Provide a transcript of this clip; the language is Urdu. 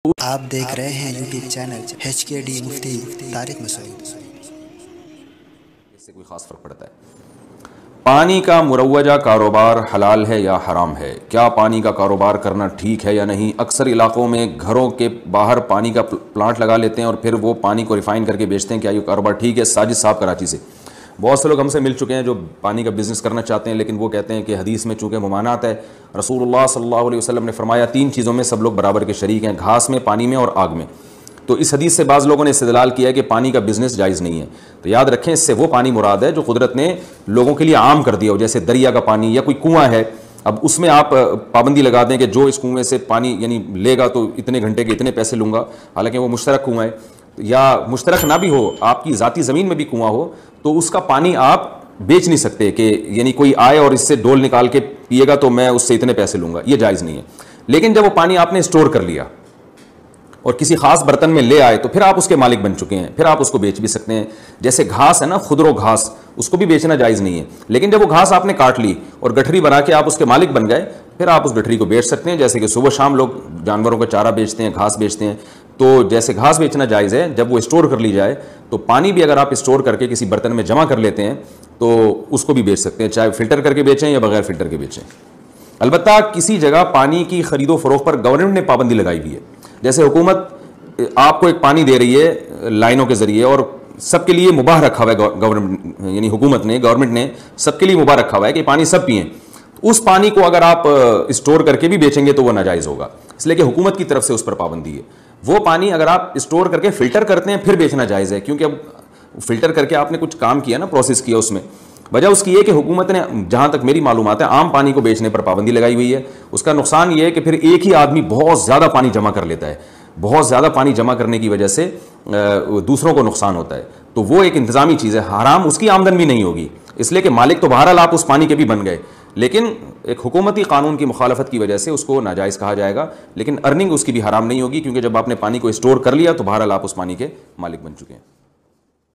آپ دیکھ رہے ہیں یوٹیوب چینل HKD مفتی طارق مسعود۔ اس سے کوئی خاص فرق پڑتا ہے؟ پانی کا مروجہ کاروبار حلال ہے یا حرام ہے؟ کیا پانی کا کاروبار کرنا ٹھیک ہے یا نہیں؟ اکثر علاقوں میں گھروں کے باہر پانی کا پلانٹ لگا لیتے ہیں اور پھر وہ پانی کو ریفائن کر کے بیچتے ہیں، کیا یہ کاروبار ٹھیک ہے؟ ساجد صاحب کراچی سے۔ بہت سے لوگ ہم سے مل چکے ہیں جو پانی کا بزنس کرنا چاہتے ہیں، لیکن وہ کہتے ہیں کہ حدیث میں چونکہ ممانعت ہے، رسول اللہ صلی اللہ علیہ وسلم نے فرمایا 3 چیزوں میں سب لوگ برابر کے شریک ہیں، گھاس میں، پانی میں اور آگ میں۔ تو اس حدیث سے بعض لوگوں نے استدلال کیا ہے کہ پانی کا بزنس جائز نہیں ہے۔ تو یاد رکھیں، اس سے وہ پانی مراد ہے جو قدرت نے لوگوں کے لیے عام کر دیا ہو، جیسے دریا کا پانی یا کوئی کنواں ہے۔ اب اس میں آپ پابندی لگا دیں کہ جو اس کنویں سے پانی یعنی لے گا تو اتنے گھنٹے کے اتنے پیسے لوں گا، حالانکہ وہ مشترک کنواں ہے، یا مشترک نہ بھی ہو، آپ کی ذاتی زمین میں بھی کنواں ہو، تو اس کا پانی آپ بیچ نہیں سکتے کہ یعنی کوئی آئے اور اس سے ڈول نکال کے پیے گا تو میں اس سے اتنے پیسے لوں گا، یہ جائز نہیں ہے۔ لیکن جب وہ پانی آپ نے اسٹور کر لیا اور کسی خاص برتن میں لے آئے تو پھر آپ اس کے مالک بن چکے ہیں، پھر آپ اس کو بیچ بھی سکتے ہیں۔ جیسے گھاس ہے نا، خضر و گھاس، اس کو بھی بیچنا جائز نہیں ہے، لیکن جب وہ گھاس آپ نے کاٹ لی اور گٹھری بنا کے آپ اس کے مالک بن گئے، پھر آپ اس گٹھری کو بیچ سکتے ہیں۔ جیسے کہ صبح شام لوگ جانوروں کا چارہ بیچتے ہیں، گھاس بیچتے ہیں، تو جیسے گھاس بیچنا جائز ہے جب وہ اسٹور کر لی جائے، تو پانی بھی اگر آپ اسٹور کر کے کسی برتن میں جمع کر لیتے ہیں تو اس کو بھی بیچ سکتے ہیں، چاہے فلٹر کر کے بیچیں یا بغیر فلٹر کے بیچیں۔ البتہ کسی جگہ پانی کی خرید و فروخت پر گورنمنٹ نے پابندی لگائی ہوئی ہے، جیسے حکومت آپ کو ایک پانی دے رہی ہے لائنوں کے ذریعے اور سب کے لیے مباح رکھا ہوا ہے، گورنمنٹ یعنی حکومت نے، گورنمنٹ نے سب کے لیے مباح رکھا ہوا ہے کہ پانی سب پئیں۔ اس پانی کو اگر آپ اسٹور کر کے بھی بیچیں گے تو وہ ناجائز ہوگا، اس لیے کہ حکومت کی طرف سے اس پر پابندی ہے۔ وہ پانی اگر آپ اسٹور کر کے فلٹر کرتے ہیں پھر بیچنا جائز ہے، کیونکہ اب فلٹر کر کے آپ نے کچھ کام کیا نا، پروسیس کیا اس میں۔ وجہ اس کی یہ کہ حکومت نے، جہاں تک میری معلومات ہے، عام پانی کو بیچنے پر پابندی لگائی ہوئی ہے۔ اس کا نقصان یہ ہے کہ پھر ایک ہی آدمی بہت زیادہ پانی جمع کر لیتا ہے، بہت زیادہ پانی جمع کرنے کی وجہ سے دوسروں کو نقصان ہوتا ہے، تو وہ ایک انتظامی چیز ہے، حرام اس کی آمدن بھی نہیں ہوگی، اس لیے کہ مالک تو بہرحال آپ اس پانی کے بھی بن گئے، لیکن ایک حکومتی قانون کی مخالفت کی وجہ سے اس کو ناجائز کہا جائے گا، لیکن ارننگ اس کی بھی حرام نہیں ہوگی، کیونکہ جب آپ نے پانی کو اسٹور کر لیا تو بہرحال آپ اس پانی کے مالک بن چکے ہیں۔